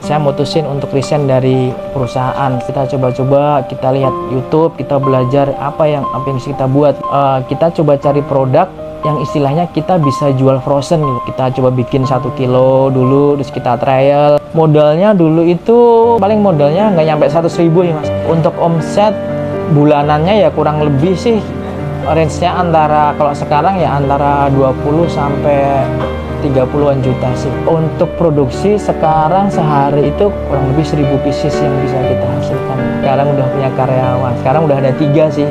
saya mutusin untuk resign dari perusahaan. Kita coba-coba, kita lihat YouTube, kita belajar apa yang bisa kita buat. Kita coba cari produk yang istilahnya kita bisa jual frozen gitu. Kita coba bikin 1 kilo dulu, terus kita trial. Modalnya dulu itu paling modalnya nggak nyampe 100.000 ya mas. Untuk omset bulanannya ya kurang lebih sih range-nya antara, kalau sekarang ya antara 20 sampai 30-an juta sih. Untuk produksi sekarang sehari itu kurang lebih 1000 pieces yang bisa kita hasilkan. Sekarang udah punya karyawan, sekarang udah ada 3 sih.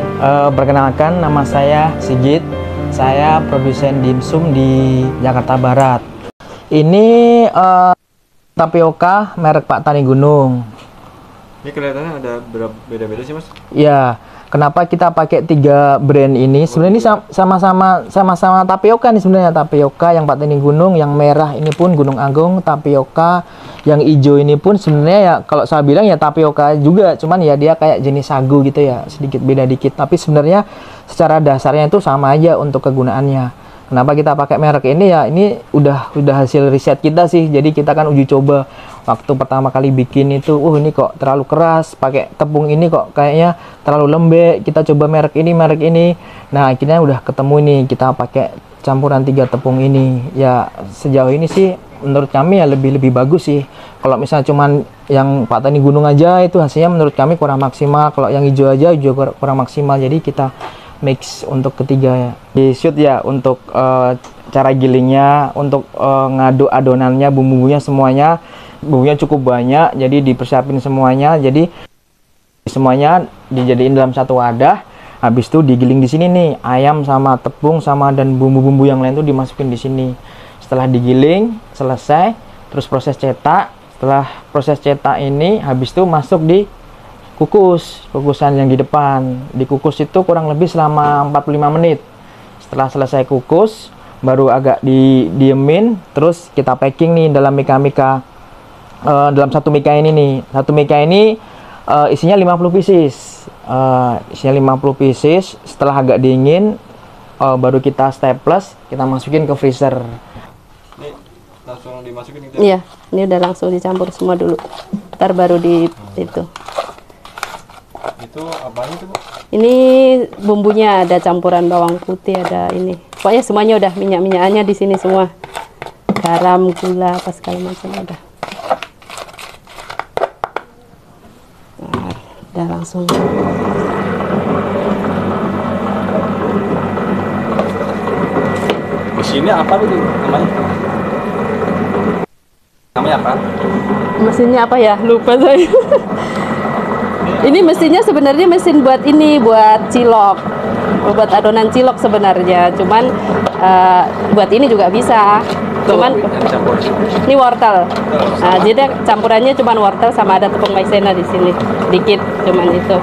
Perkenalkan, nama saya Sigit. Saya produsen dimsum di Jakarta Barat. Ini tapioka merek Pak Tani Gunung. Ini kelihatannya ada beda-beda sih mas? Ya, kenapa kita pakai 3 brand ini? Sebenarnya ini sama-sama tapioka nih sebenarnya. Tapioka yang Pak Tani Gunung, yang merah ini pun Gunung Agung tapioka, yang hijau ini pun sebenarnya ya kalau saya bilang ya tapioka juga, cuman ya dia kayak jenis sagu gitu ya, sedikit beda dikit. Tapi sebenarnya secara dasarnya itu sama aja untuk kegunaannya. Kenapa kita pakai merek ini ya? Ini udah hasil riset kita sih. Jadi kita kan uji coba waktu pertama kali bikin itu, ini kok terlalu keras, pakai tepung ini kok kayaknya terlalu lembek. Kita coba merek ini. Nah, akhirnya udah ketemu nih, kita pakai campuran 3 tepung ini. Ya sejauh ini sih menurut kami ya lebih bagus sih. Kalau misalnya cuman yang Pak Tani Gunung aja itu hasilnya menurut kami kurang maksimal. Kalau yang hijau aja juga kurang maksimal. Jadi kita mix untuk ketiga ya. Di shoot ya untuk cara gilingnya, untuk ngaduk adonannya, bumbunya semuanya, bumbunya cukup banyak, jadi dipersiapin semuanya. Jadi semuanya dijadiin dalam satu wadah. Habis itu digiling di sini nih, ayam sama tepung sama dan bumbu-bumbu yang lain tuh dimasukin di sini. Setelah digiling selesai, terus proses cetak. Setelah proses cetak ini habis itu masuk di kukusan yang di depan. Dikukus itu kurang lebih selama 45 menit. Setelah selesai kukus, baru agak diemin, terus kita packing nih dalam mika-mika. Dalam satu mika ini nih, satu mika ini isinya 50 pieces. Isinya 50 pieces. Setelah agak dingin, baru kita staples, kita masukin ke freezer. Ini langsung dimasukin gitu? Iya, ini udah langsung dicampur semua dulu. Ntar baru di itu. Itu apanya tuh Bu? Ini bumbunya, ada campuran bawang putih, ada ini. Pokoknya semuanya udah, minyak-minyakannya di sini semua. Garam, gula, apa segala macam udah. Nah, udah langsung. Mesinnya apa itu namanya? Namanya apa? Mesinnya apa ya? Lupa saya. Ini mesinnya sebenarnya mesin buat ini, buat cilok, buat adonan cilok sebenarnya. Cuman buat ini juga bisa. Cuman ini wortel. Nah, jadi campurannya cuman wortel sama ada tepung maizena di sini, dikit, cuman itu.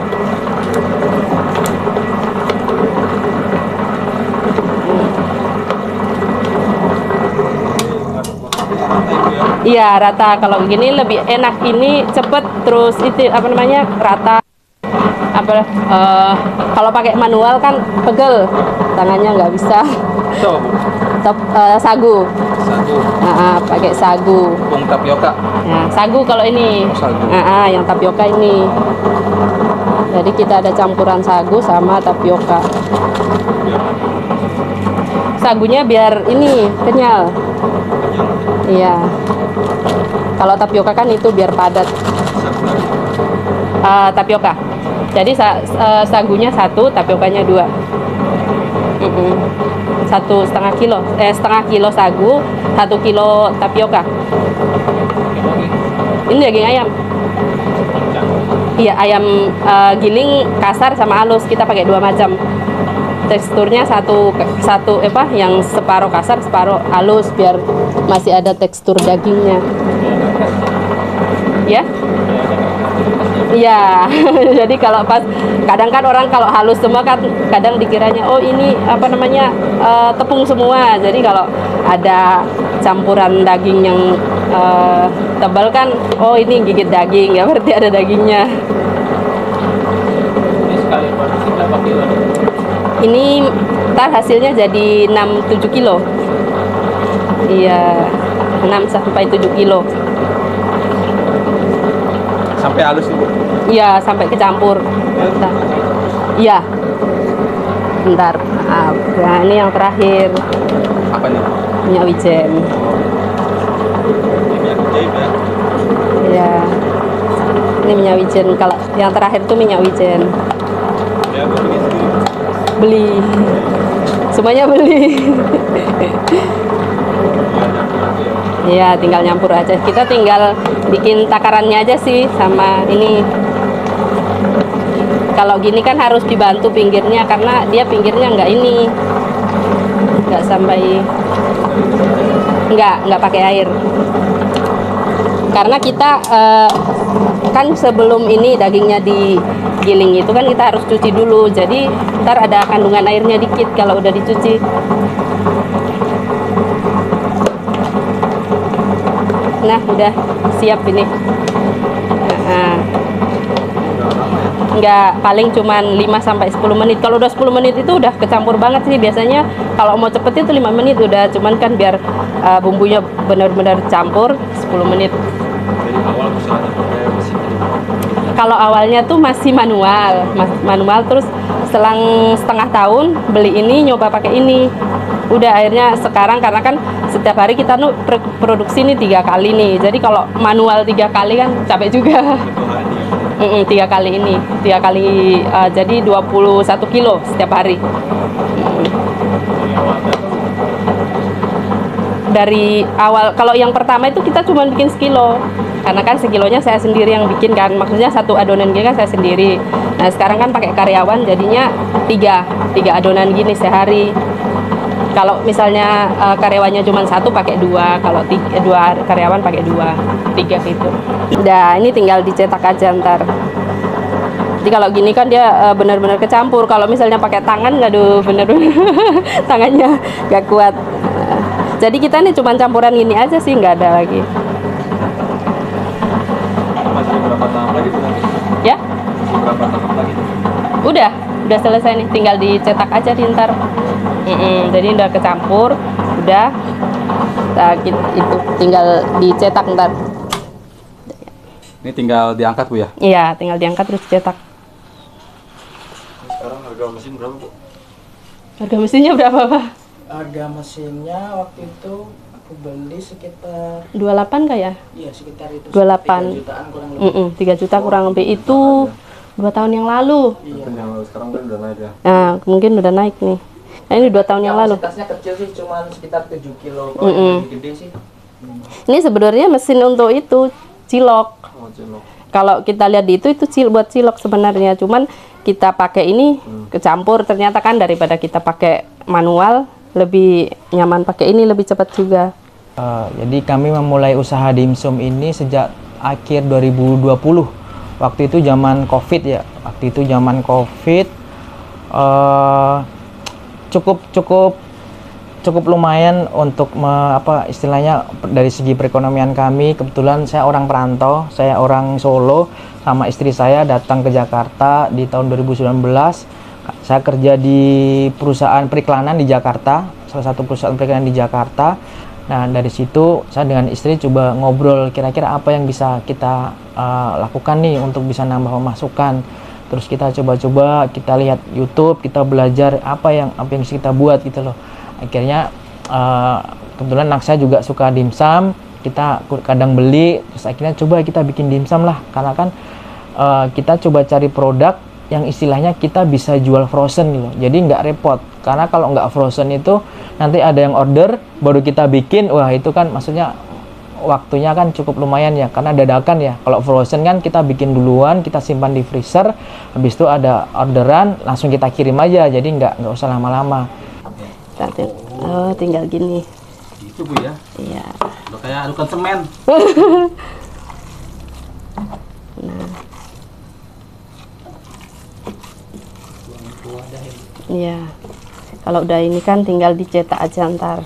Iya, rata. Kalau gini lebih enak, ini cepet, terus itu apa namanya, rata. Kalau pakai manual kan pegel, tangannya nggak bisa. Sagu. Pakai sagu. Tepung tapioka. Nah, sagu kalau ini. Sagu. Yang tapioka ini. Jadi kita ada campuran sagu sama tapioka. Sagunya biar ini kenyal. Iya. Kalau tapioka kan itu biar padat. Tapioka. Jadi sagunya 1, tapiokanya 2. 1,5 kilo. Setengah kilo sagu, 1 kilo tapioka. Ini daging ayam. Iya, ayam giling kasar sama halus. Kita pakai 2 macam. Teksturnya satu yang separuh kasar, separuh halus, biar masih ada tekstur dagingnya. Ya? Iya. Jadi kalau pas kadang kan orang kalau halus semua kan kadang dikiranya oh ini apa namanya tepung semua. Jadi kalau ada campuran daging yang tebal kan, oh ini gigit daging ya, berarti ada dagingnya. Ini sekali produksi berapa kilo? Ini ntar hasilnya jadi 6-7 kilo. Iya, 6 sampai 7 kilo. Sampai halus ibu. Iya, sampai kecampur. Bentar. Iya. Bentar, maaf. Nah, ini yang terakhir. Apa nih? Minyak wijen. Minyak jahe ya. Iya. Ini minyak wijen. Kalau yang terakhir itu minyak wijen. Ya, Bu, ini sendiri. Beli. Semuanya beli. Iya, tinggal nyampur aja. Kita tinggal bikin takarannya aja sih sama ini. Kalau gini kan harus dibantu pinggirnya karena dia pinggirnya nggak ini, nggak sampai, nggak pakai air. Karena kita kan sebelum ini dagingnya digiling itu kan kita harus cuci dulu. Jadi ntar ada kandungan airnya dikit kalau udah dicuci. Nah, udah siap ini. Nah, nggak, paling cuman 5 sampai 10 menit. Kalau udah 10 menit itu udah kecampur banget sih. Biasanya kalau mau cepet itu 5 menit udah, cuman kan biar bumbunya benar-benar campur 10 menit. Dari awal usahanya pakai mesin. Kalau awalnya tuh masih manual, terus selang setengah tahun beli ini, nyoba pakai ini. Udah akhirnya sekarang karena kan setiap hari kita produksi nih 3 kali nih. Jadi kalau manual 3 kali kan capek juga. 3 kali ini, 3 kali jadi 21 kilo setiap hari. Dari awal, kalau yang pertama itu kita cuma bikin sekilo, karena kan sekilonya saya sendiri yang bikin kan, maksudnya satu adonan gini kan saya sendiri. Nah sekarang kan pakai karyawan jadinya 3 adonan gini sehari. Kalau misalnya karyawannya cuma 1 pakai 2, kalau 2 karyawan pakai 2, 3 gitu. Nah ini tinggal dicetak aja ntar. Jadi kalau gini kan dia benar-benar kecampur. Kalau misalnya pakai tangan, aduh bener-bener tangannya nggak kuat. Jadi kita nih cuma campuran gini aja sih, nggak ada lagi. Masih berapa tahap lagi tuh nanti? Ya? Masih berapa tahap lagi? Udah selesai nih, tinggal dicetak aja di ntar. Jadi udah kecampur, udah. Nah, itu tinggal dicetak ntar. Ini tinggal diangkat Bu ya? Iya, tinggal diangkat terus cetak. Sekarang harga mesin berapa Bu? Harga mesinnya berapa, Pak? Harga mesinnya waktu itu aku beli sekitar 28 kah ya? iya sekitar itu 28. 3 jutaan kurang lebih. 3 juta kurang lebih itu 2 tahun yang lalu. Iya. Sekarang kan udah naik ya? Nah, mungkin udah naik nih. Nah, ini 2 tahun yang lalu. Kapasitasnya kecil sih, cuman sekitar 7 kilo. Kalau yang lebih gede sih. Ini sebenarnya mesin untuk itu cilok. Oh, cilok. Kalau kita lihat di itu buat cilok sebenarnya. Cuman kita pakai ini kecampur. Ternyata kan daripada kita pakai manual lebih nyaman pakai ini, lebih cepat juga. Jadi kami memulai usaha dimsum ini sejak akhir 2020. Waktu itu zaman COVID ya. Waktu itu zaman COVID cukup lumayan untuk istilahnya dari segi perekonomian kami. Kebetulan saya orang perantau, saya orang Solo, sama istri saya datang ke Jakarta di tahun 2019. Saya kerja di perusahaan periklanan di Jakarta, salah satu perusahaan periklanan di Jakarta. Nah dari situ saya dengan istri coba ngobrol kira-kira apa yang bisa kita lakukan nih untuk bisa nambah pemasukan. Terus kita coba-coba, kita lihat YouTube, kita belajar apa yang bisa kita buat gitu loh. Akhirnya kebetulan anak saya juga suka dimsum, kita kadang beli, terus akhirnya coba kita bikin dimsum lah, karena kan kita coba cari produk yang istilahnya kita bisa jual frozen gitu, jadi nggak repot. Karena kalau nggak frozen itu nanti ada yang order baru kita bikin, wah itu kan maksudnya waktunya kan cukup lumayan ya, karena dadakan ya. Kalau frozen kan kita bikin duluan, kita simpan di freezer, habis itu ada orderan langsung kita kirim aja, jadi nggak usah lama-lama. Oh, tinggal gini. Gitu Bu ya? Iya. Udah kayak adukan semen. Iya. Kalau udah ini kan tinggal dicetak aja ntar.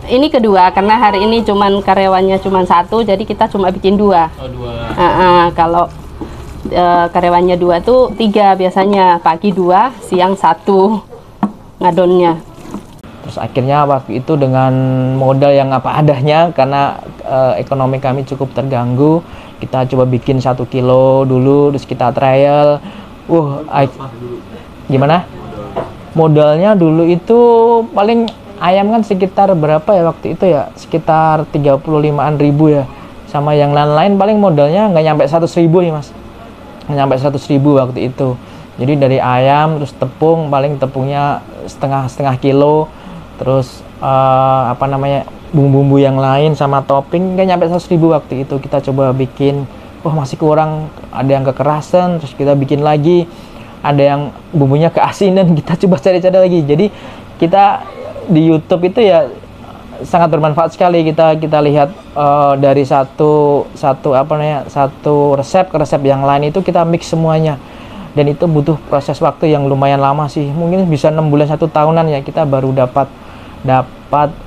Ini kedua karena hari ini cuman karyawannya cuman 1, jadi kita cuma bikin 2. Oh, 2. Kalau karyawannya 2 tuh 3 biasanya, pagi 2, siang 1 ngadonnya. Terus akhirnya waktu itu dengan modal yang apa adanya, karena ekonomi kami cukup terganggu, kita coba bikin 1 kilo dulu, terus kita trial. Gimana? Modalnya dulu itu paling ayam kan sekitar berapa ya waktu itu ya, sekitar 35-an ribu ya, sama yang lain-lain paling modalnya nggak nyampe 100.000 nih mas, nggak nyampe 100.000 waktu itu. Jadi dari ayam, terus tepung, paling tepungnya setengah kilo, terus apa namanya, bumbu-bumbu yang lain sama topping nggak nyampe 100.000 waktu itu. Kita coba bikin, masih kurang, ada yang kekerasan, terus kita bikin lagi, ada yang bumbunya keasinan, kita coba cari-cari lagi. Jadi kita di YouTube itu ya sangat bermanfaat sekali. Kita lihat dari satu resep ke resep yang lain itu kita mix semuanya, dan itu butuh proses waktu yang lumayan lama sih, mungkin bisa 6 bulan 1 tahunan ya, kita baru dapat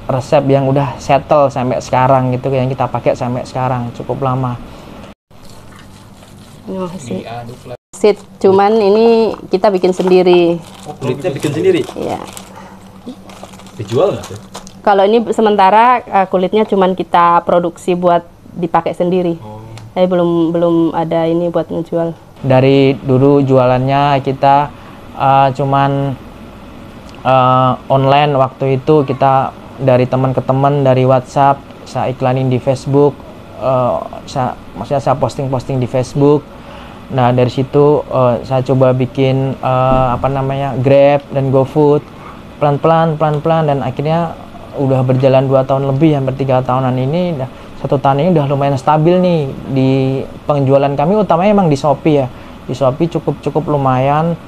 resep yang udah settle sampai sekarang gitu, yang kita pakai sampai sekarang cukup lama. Cuman ini kita bikin sendiri. Kulitnya bikin sendiri? Iya. Dijual nggak tuh? Kalau ini sementara kulitnya cuman kita produksi buat dipakai sendiri. Tapi belum ada ini buat ngejual. Dari dulu jualannya kita cuman online, waktu itu kita dari teman ke teman, dari WhatsApp, saya iklanin di Facebook, maksudnya saya posting di Facebook. Nah dari situ saya coba bikin Grab dan GoFood, pelan-pelan, dan akhirnya udah berjalan 2 tahun lebih, hampir 3 tahunan ini. 1 tahun ini udah lumayan stabil nih di penjualan kami, utamanya emang di Shopee ya. Di Shopee cukup lumayan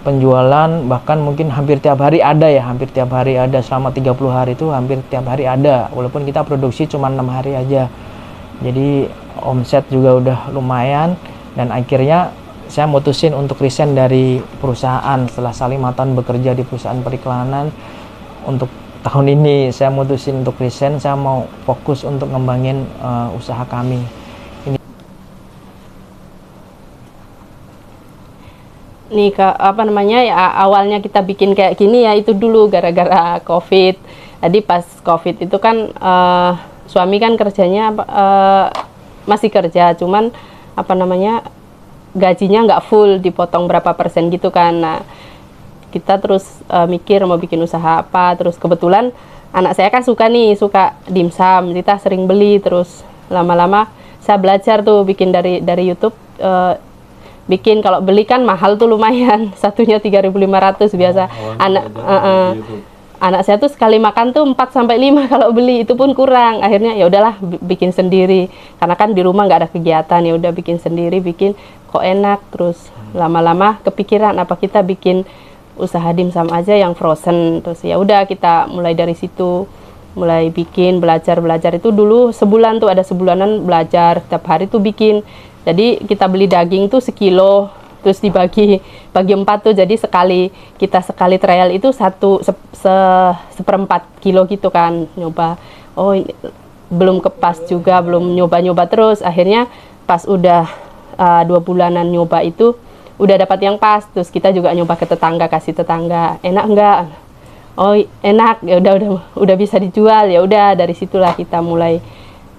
penjualan, bahkan mungkin hampir tiap hari ada ya, selama 30 hari itu hampir tiap hari ada, walaupun kita produksi cuma 6 hari aja. Jadi omset juga udah lumayan, dan akhirnya saya mutusin untuk resign dari perusahaan setelah 5 tahun bekerja di perusahaan periklanan. Untuk tahun ini saya mutusin untuk resign, saya mau fokus untuk ngembangin usaha kami. Nih awalnya kita bikin kayak gini ya itu dulu gara-gara COVID. Jadi pas COVID itu kan suami kan kerjanya masih kerja, cuman gajinya nggak full, dipotong berapa persen gitu kan. Nah kita terus mikir mau bikin usaha apa, terus kebetulan anak saya kan suka dimsum, kita sering beli, terus lama-lama saya belajar tuh bikin dari YouTube. Bikin, kalau beli kan mahal tuh lumayan, satunya 3.500 biasa. Anak saya tuh sekali makan tuh 4-5 kalau beli, itu pun kurang. Akhirnya ya udahlah bikin sendiri, karena kan di rumah nggak ada kegiatan, ya udah bikin sendiri, bikin kok enak. Terus lama-lama kepikiran apa kita bikin usaha dimsum aja yang frozen. Terus ya udah kita mulai dari situ, mulai bikin, belajar itu dulu sebulan tuh, ada sebulanan belajar tiap hari tuh bikin. Jadi kita beli daging tuh sekilo, terus dibagi 4 tuh, jadi sekali trial itu 1/4 kilo gitu kan, nyoba. Belum kepas juga, belum nyoba terus. Akhirnya pas udah 2 bulanan nyoba itu udah dapat yang pas, terus kita juga nyoba ke tetangga, kasih tetangga, enak enggak? Enak, ya udah bisa dijual. Ya udah dari situlah kita mulai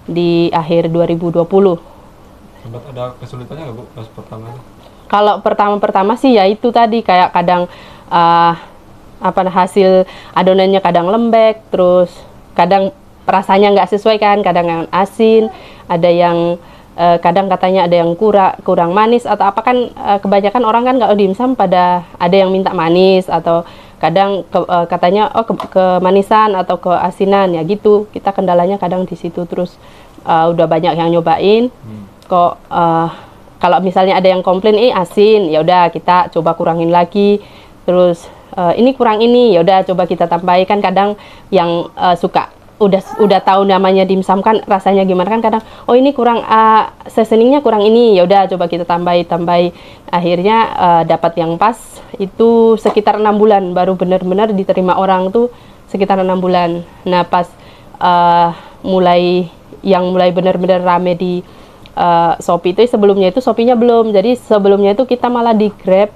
di akhir 2020. Sempat ada kesulitannya nggak Bu pas pertama? Kalau pertama sih ya itu tadi, kayak kadang hasil adonannya kadang lembek, terus kadang rasanya nggak sesuai kan, kadang yang asin, ada yang kadang katanya ada yang kurang manis atau apa kan. Kebanyakan orang kan kalau dimsum pada ada yang minta manis, atau kadang katanya kemanisan atau keasinan ya gitu. Kita kendalanya kadang di situ. Terus udah banyak yang nyobain, kok kalau misalnya ada yang komplain asin, ya udah kita coba kurangin lagi. Terus ini kurang ini, ya udah coba kita tambahin. Kadang yang suka udah tahu namanya dimsum kan rasanya gimana kan, kadang ini kurang seasoningnya kurang ini, ya udah coba kita tambahin. Akhirnya dapat yang pas itu sekitar 6 bulan baru benar-benar diterima orang tuh, sekitar 6 bulan. Nah pas mulai benar-benar rame di Shopee itu sebelumnya itu Shopee-nya belum. Jadi sebelumnya itu kita malah di Grab,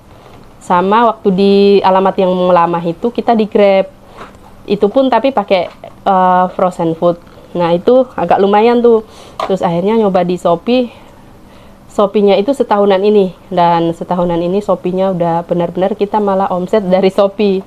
sama waktu di alamat yang lama itu kita di Grab. Itu pun tapi pakai frozen food. Nah itu agak lumayan tuh. Terus akhirnya nyoba di Shopee. Shopee-nya itu setahunan ini, dan setahunan ini Shopee-nya udah benar-benar kita malah omset dari Shopee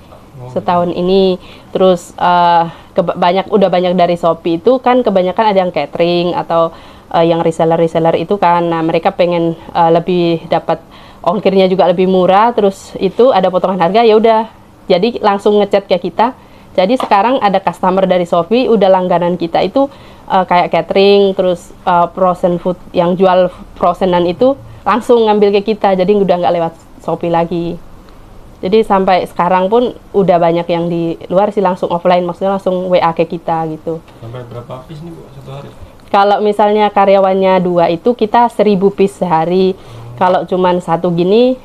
setahun ini. Terus udah banyak dari Shopee itu kan kebanyakan ada yang catering atau yang reseller itu kan. Nah mereka pengen lebih dapat ongkirnya juga lebih murah, terus itu ada potongan harga, ya udah jadi langsung ngechat ke kita. Jadi sekarang ada customer dari Shopee udah langganan kita itu kayak catering, terus frozen food yang jual frozenan itu langsung ngambil ke kita, jadi udah nggak lewat Shopee lagi. Jadi sampai sekarang pun udah banyak yang di luar sih langsung offline, maksudnya langsung WA ke kita gitu. Sampai berapa piece nih Bu satu hari? Kalau misalnya karyawannya 2 itu kita 1000 piece sehari. Kalau cuman satu gini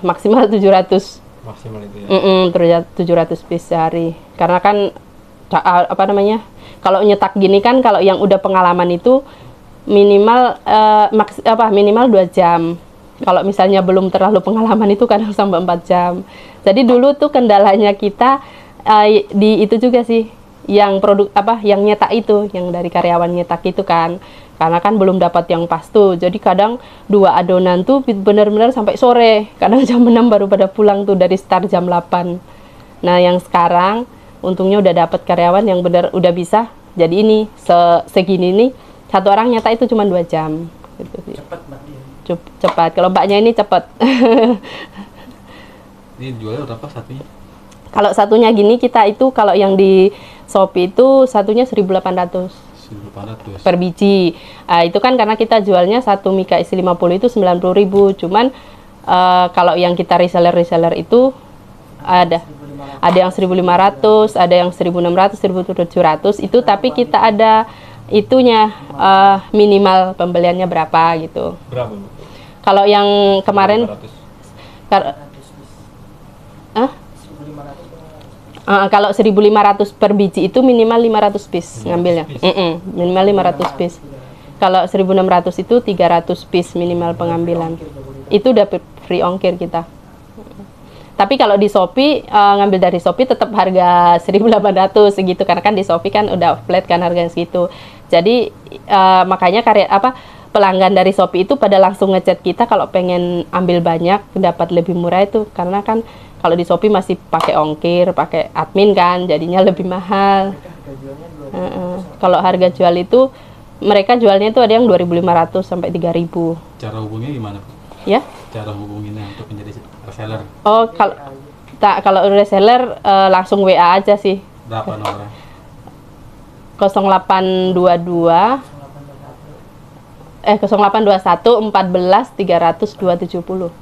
maksimal 700. Maksimal itu ya? 700 piece sehari. Karena kan apa namanya, kalau nyetak gini kan kalau yang udah pengalaman itu minimal minimal 2 jam. Kalau misalnya belum terlalu pengalaman itu kadang sampai 4 jam. Jadi dulu tuh kendalanya kita di itu juga sih, yang produk yang nyetak itu, yang dari karyawan nyetak itu kan. Karena kan belum dapat yang pas tuh, jadi kadang 2 adonan tuh benar-benar sampai sore, kadang jam 6 baru pada pulang tuh dari start jam 8. Nah yang sekarang untungnya udah dapat karyawan yang benar udah bisa, jadi ini segini nih satu orang nyetak itu cuma 2 jam gitu sih. Cepat Mbak dia. Cepat, kalau mbaknya ini cepat. Ini jualnya berapa satunya? Kalau satunya gini kita itu kalau yang di Shopee itu satunya 1.800 per biji. Itu kan karena kita jualnya satu mika isi 50 itu 90.000. Cuman kalau yang kita reseller itu ada yang 1.500, ada yang 1.600, 1.700 itu, tapi kita ada itunya minimal pembeliannya berapa gitu. Berapa Bu? Kalau yang kemarin kalau 1.500 per biji itu minimal 500 piece ngambilnya. Minimal 500 piece. Kalau 1.600 itu 300 piece minimal pengambilan. Itu udah free ongkir kita. Tapi kalau di Shopee ngambil dari Shopee tetap harga 1.800 segitu, karena kan di Shopee kan udah flat kan harganya segitu. Jadi makanya pelanggan dari Shopee itu pada langsung ngechat kita kalau pengen ambil banyak dapat lebih murah itu, karena kan kalau di Shopee masih pakai ongkir, pakai admin kan, jadinya lebih mahal. Kalau harga jual itu mereka jualnya itu ada yang 2.500 sampai 3.000. Cara hubunginya gimana, Bu? Ya? Cara hubunginnya untuk menjadi reseller? Oh, kalau reseller langsung WA aja sih. Berapa nomornya? 0821 14 300 270.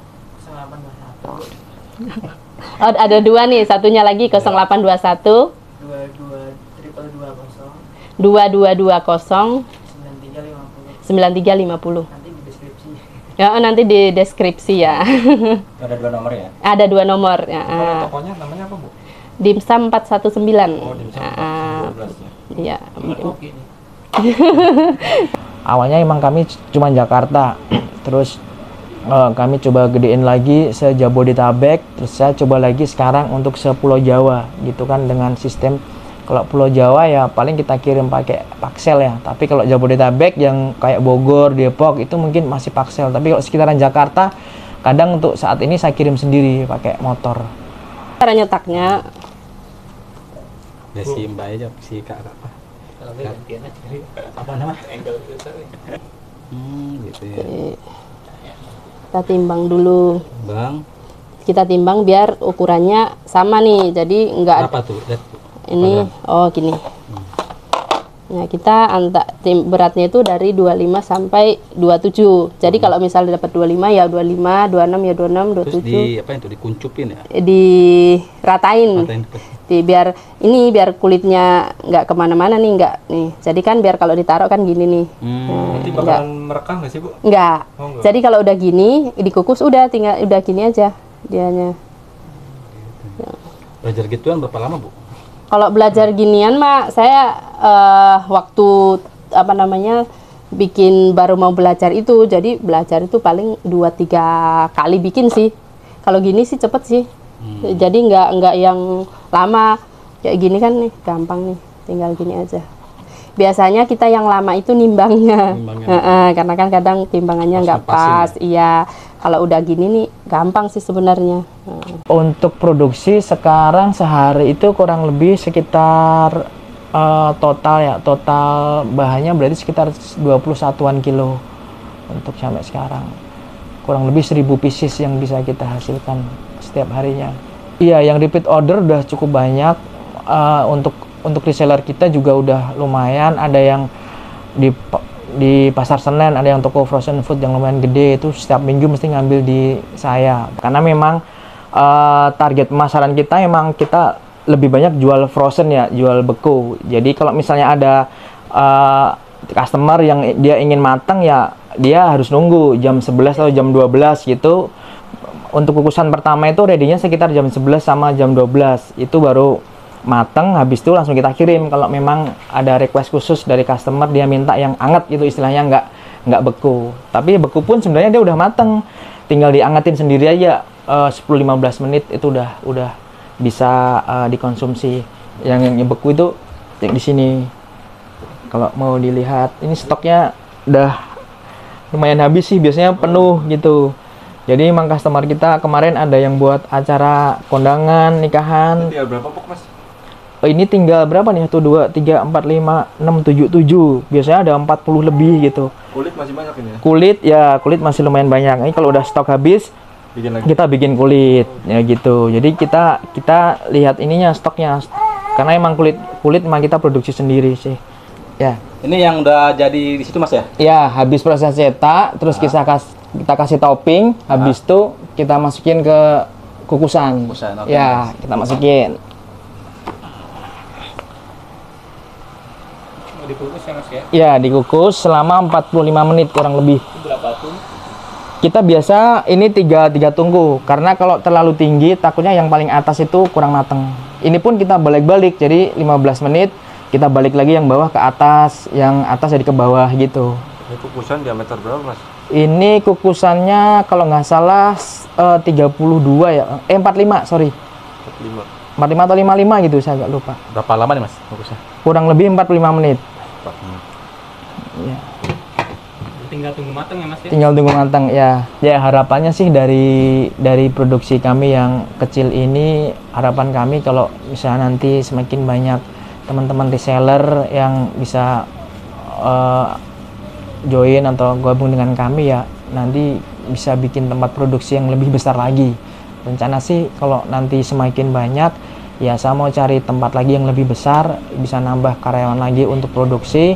Oh, ada 2 nih, satunya lagi 0821 2220 9350. Nanti di deskripsi ya. Ada 2 nomor ya? Ada 2 nomor ya. Tokonya namanya apa Bu? Dimsum 419. Oh, Dimsum 419 Iya. ya. Awalnya emang kami cuma Jakarta, terus kami coba gedein lagi se-Jabodetabek, terus saya coba lagi sekarang untuk se-Pulau Jawa gitu kan, dengan sistem kalau Pulau Jawa ya paling kita kirim pakai paksel ya, tapi kalau Jabodetabek yang kayak Bogor, Depok itu mungkin masih paksel, tapi kalau sekitaran Jakarta kadang untuk saat ini saya kirim sendiri pakai motor. Cara nyetaknya Ya si Mbak aja, si Kak apa? Apa nama? Gitu ya. kita timbang dulu. Bang, Kita timbang biar ukurannya sama nih, jadi enggak berapa tuh? Lihat, Bu. ini oh gini. Nah, kita beratnya itu dari 25 sampai 27. Jadi kalau misalnya dapat 25 ya 25, 26 ya 26, 27. Terus di apa itu dikuncupin ya? Diratain. Ratain. Biar kulitnya nggak kemana-mana nih, nggak nih. Jadi kan biar kalau ditaruh kan gini nih. Nanti bakalan merekah nggak sih Bu? Nggak. Oh, enggak. Jadi kalau udah gini dikukus udah gini aja dianya. Belajar gituan berapa lama, Bu? Kalau belajar ginian mah saya waktu apa namanya bikin baru mau belajar itu, jadi belajar itu paling 2-3 kali bikin sih. Kalau gini sih cepet sih. Jadi nggak yang lama kayak gini kan nih, gampang nih, tinggal gini aja. Biasanya kita yang lama itu nimbangnya. Karena kan kadang timbangannya nggak pas. Iya, kalau udah gini nih gampang sih sebenarnya. Untuk produksi sekarang sehari itu kurang lebih sekitar total bahannya berarti sekitar 21-an kilo untuk sampai sekarang. Kurang lebih 1000 pieces yang bisa kita hasilkan setiap harinya. Iya, yang repeat order udah cukup banyak. Untuk reseller kita juga udah lumayan. Ada yang di Pasar Senen, ada yang toko frozen food yang lumayan gede, itu setiap minggu mesti ngambil di saya. Karena memang target pemasaran kita emang kita lebih banyak jual frozen ya, jual beku. Jadi kalau misalnya ada customer yang dia ingin matang ya dia harus nunggu jam 11 atau jam 12 gitu. Untuk kukusan pertama itu ready-nya sekitar jam 11 sama jam 12. Itu baru matang, habis itu langsung kita kirim. Kalau memang ada request khusus dari customer, dia minta yang anget gitu istilahnya, nggak beku. Tapi beku pun sebenarnya dia udah matang, tinggal diangetin sendiri aja 10-15 menit itu udah bisa dikonsumsi. Yang beku itu yang di sini. Kalau mau dilihat, ini stoknya udah lumayan habis sih, biasanya penuh gitu. Jadi emang customer kita kemarin ada yang buat acara kondangan, nikahan. Tinggal berapa pok mas? Ini tinggal berapa nih? 1, 2, 3, 4, 5, 6, 7, 7. Biasanya ada 40 lebih gitu. Kulit masih banyak ini Kulit ya? kulit masih lumayan banyak. Ini kalau udah stok habis, kita bikin kulit ya gitu. Jadi kita lihat ininya stoknya. Karena emang kulit emang kita produksi sendiri sih. Ya. Ini yang udah jadi di situ mas ya? Ya, habis proses cetak, terus kita kasih topping, habis itu kita masukin ke kukusan. Okay. Ya, kita masukin. Dikukus ya mas ya? Ya, dikukus selama 45 menit kurang lebih. Berapa tuh? Kita biasa ini tiga tungku, karena kalau terlalu tinggi takutnya yang paling atas itu kurang mateng. Ini pun kita balik-balik, jadi 15 menit kita balik lagi yang bawah ke atas, yang atas jadi ke bawah gitu. Ini kukusan diameter berapa mas? Ini kukusannya kalau nggak salah 32 ya, 45 sorry. 45 atau 55 gitu, saya agak lupa. Berapa lama nih mas kukusnya? Kurang lebih 45 menit. Ya. Tinggal tunggu matang ya mas ya? Tinggal tunggu matang ya. Ya harapannya sih dari produksi kami yang kecil ini, harapan kami kalau misalnya nanti semakin banyak teman-teman reseller yang bisa join atau gabung dengan kami ya, nanti bisa bikin tempat produksi yang lebih besar lagi. Rencana sih kalau nanti semakin banyak ya saya mau cari tempat lagi yang lebih besar, bisa nambah karyawan lagi untuk produksi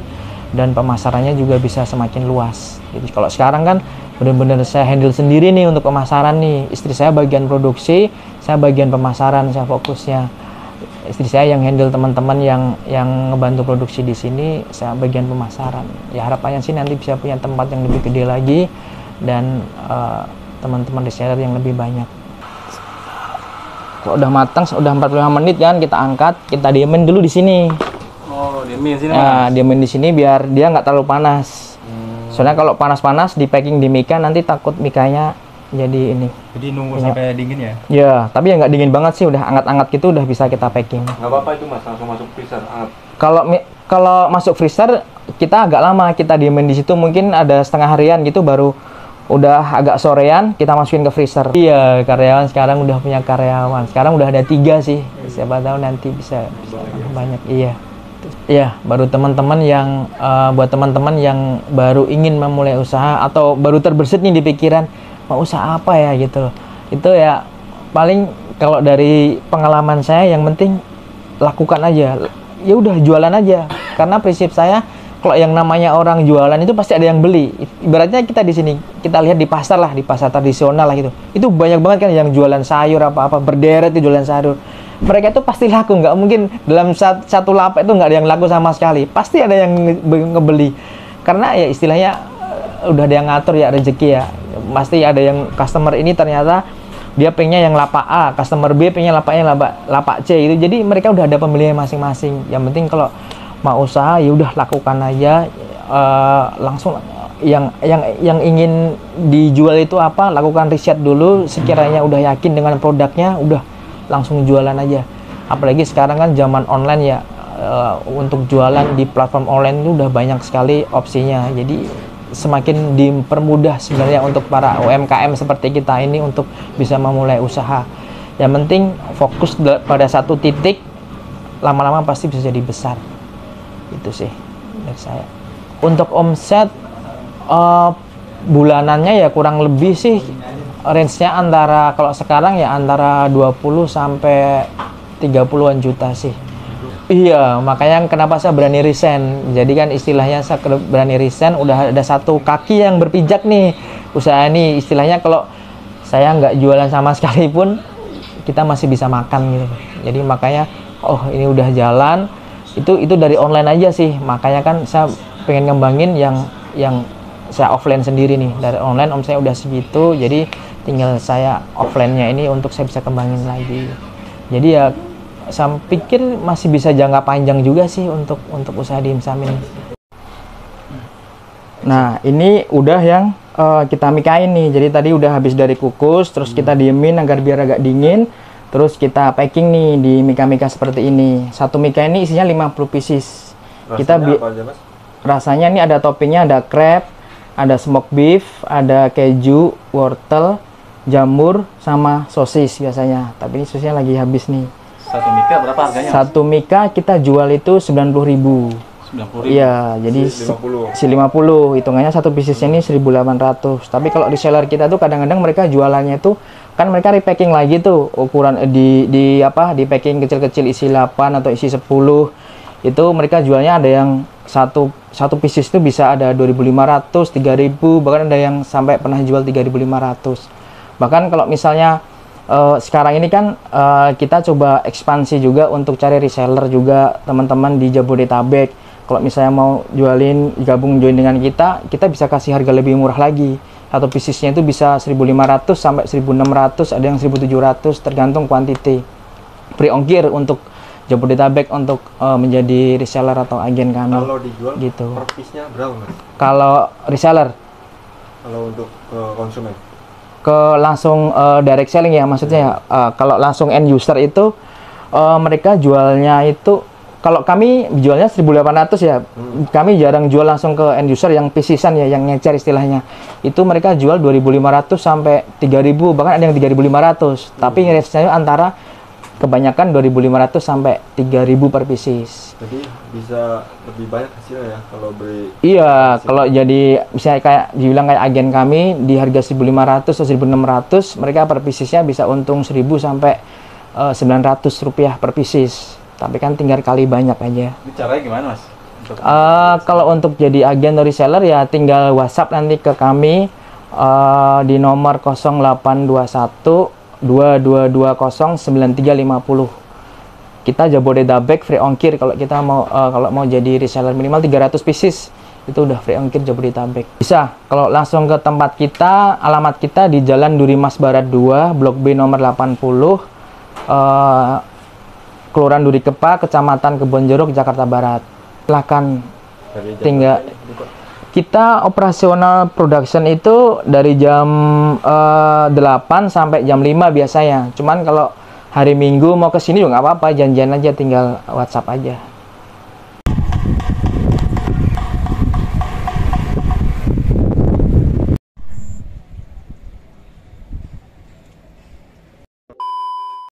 dan pemasarannya juga bisa semakin luas. Jadi kalau sekarang kan benar-benar saya handle sendiri nih untuk pemasaran nih. Istri saya bagian produksi, saya bagian pemasaran, saya fokusnya. Istri saya yang handle teman-teman yang ngebantu produksi di sini, saya bagian pemasaran. Ya harapannya sih nanti bisa punya tempat yang lebih gede lagi dan teman-teman reseller yang lebih banyak. Kalau udah matang, udah 45 menit kan kita angkat, kita diemin dulu di sini. Oh, diemin sini Nah, diemin di sini biar dia nggak terlalu panas. Soalnya kalau panas-panas di packing di mika nanti takut mikanya jadi ini. Jadi nunggu sampai dingin ya? Ya, tapi ya nggak dingin banget sih, udah anget-anget gitu udah bisa kita packing. Nggak apa-apa itu mas, langsung masuk freezer anget. Kalau masuk freezer kita agak lama, kita diemin di situ mungkin ada setengah harian gitu, baru udah agak sorean kita masukin ke freezer. Iya, karyawan sekarang udah punya karyawan. Sekarang udah ada 3 sih. Siapa tahu nanti bisa banyak. Iya. Iya, baru teman-teman yang buat teman-teman yang baru ingin memulai usaha atau baru terbersit nih di pikiran mau usaha apa ya gitu. Itu ya paling kalau dari pengalaman saya yang penting lakukan aja. Ya udah jualan aja. Karena prinsip saya kalau yang namanya orang jualan itu pasti ada yang beli. Ibaratnya kita di sini, kita lihat di pasar lah, di pasar tradisional lah gitu. Itu banyak banget kan yang jualan sayur apa-apa, berderet itu jualan sayur. Mereka itu pasti laku, nggak mungkin dalam satu lapak itu nggak ada yang laku sama sekali. Pasti ada yang ngebeli. Karena ya istilahnya udah ada yang ngatur ya rezeki ya. Pasti ada yang customer ini ternyata dia pengennya yang lapak A, customer B pengennya lapaknya lapak C itu. Jadi mereka udah ada pembelinya masing-masing. Yang penting kalau mau usaha ya udah lakukan aja, langsung yang ingin dijual itu apa, lakukan riset dulu, sekiranya udah yakin dengan produknya, udah langsung jualan aja. Apalagi sekarang kan zaman online ya, untuk jualan di platform online itu udah banyak sekali opsinya. Jadi semakin dipermudah sebenarnya untuk para UMKM seperti kita ini untuk bisa memulai usaha. Yang penting fokus pada satu titik, lama-lama pasti bisa jadi besar. Itu sih dari saya. Untuk omset bulanannya ya kurang lebih sih range-nya antara, kalau sekarang ya antara 20 sampai 30-an juta sih. Iya, makanya kenapa saya berani resign. Jadi kan istilahnya saya berani resign, udah ada satu kaki yang berpijak nih usaha ini. Istilahnya kalau saya nggak jualan sama sekali pun kita masih bisa makan gitu. Jadi makanya ini udah jalan. Itu dari online aja sih. Makanya kan saya pengen ngembangin yang saya offline sendiri nih. Dari online saya udah segitu, jadi tinggal saya offline-nya ini untuk saya bisa kembangin lagi. Jadi ya saya pikir masih bisa jangka panjang juga sih untuk usaha dimsum ini. Nah, ini udah yang kita mikain nih. Jadi tadi udah habis dari kukus, terus kita diemin agar biar agak dingin. Terus kita packing nih di mika-mika seperti ini. Satu mika ini isinya 50 pieces. Rasanya apa aja, Mas? Rasanya ini ada toppingnya, ada crab, ada smoke beef, ada keju, wortel, jamur, sama sosis biasanya. Tapi ini sosisnya lagi habis nih. Satu mika berapa harganya, Mas? Satu mika kita jual itu 90.000. 90.000. Iya, jadi Si 50. si 50, hitungannya satu piecesnya ini 1.800. Tapi kalau reseller kita tuh kadang-kadang mereka jualannya tuh kan mereka repacking lagi tuh, ukuran di packing kecil-kecil isi 8 atau isi 10. Itu mereka jualnya ada yang satu pieces itu bisa ada 2.500, 3.000, bahkan ada yang sampai pernah jual 3.500. Bahkan kalau misalnya sekarang ini kan kita coba ekspansi juga untuk cari reseller juga teman-teman di Jabodetabek. Kalau misalnya mau join dengan kita bisa kasih harga lebih murah lagi. Satu piecesnya itu bisa 1.500 sampai 1.600, ada yang 1.700 tergantung kuantiti. Free ongkir untuk Jabodetabek untuk menjadi reseller atau agen kami. Kalau dijual gitu. per piece-nya berapa, Mas? Kalau reseller Kalau untuk konsumen? langsung direct selling ya maksudnya. Kalau langsung end user itu mereka jualnya itu, kalau kami jualnya 1.800 ya. Kami jarang jual langsung ke end user yang pieces-an ya, yang ngecer istilahnya. Itu mereka jual 2.500 sampai 3.000, bahkan ada yang 3.500. Tapi range-nya antara kebanyakan 2.500 sampai 3.000 per pieces. Jadi bisa lebih banyak hasilnya ya kalau beri. Iya, kalau jadi misalnya kayak dibilang kayak agen kami di harga 1.500 atau 1.600, mereka per piecesnya bisa untung 1.000 sampai 900 rupiah per pieces. Tapi kan tinggal kali banyak aja. Ini caranya gimana, Mas? Kalau untuk jadi agen atau reseller ya tinggal WhatsApp nanti ke kami di nomor 0821 2220 9350. Kita Jabodetabek free ongkir kalau kita mau jadi reseller minimal 300 pieces. Itu udah free ongkir Jabodetabek. Bisa kalau langsung ke tempat kita, alamat kita di Jalan Duri Mas Barat 2, Blok B nomor 80. Kelurahan Duri Kepa, Kecamatan Kebonjeruk, Jakarta Barat. Silakan tinggal. Kita operasional production itu dari jam 8 sampai jam 5 biasanya. Cuman kalau hari Minggu mau ke sini juga nggak apa-apa, janjian aja, tinggal WhatsApp aja.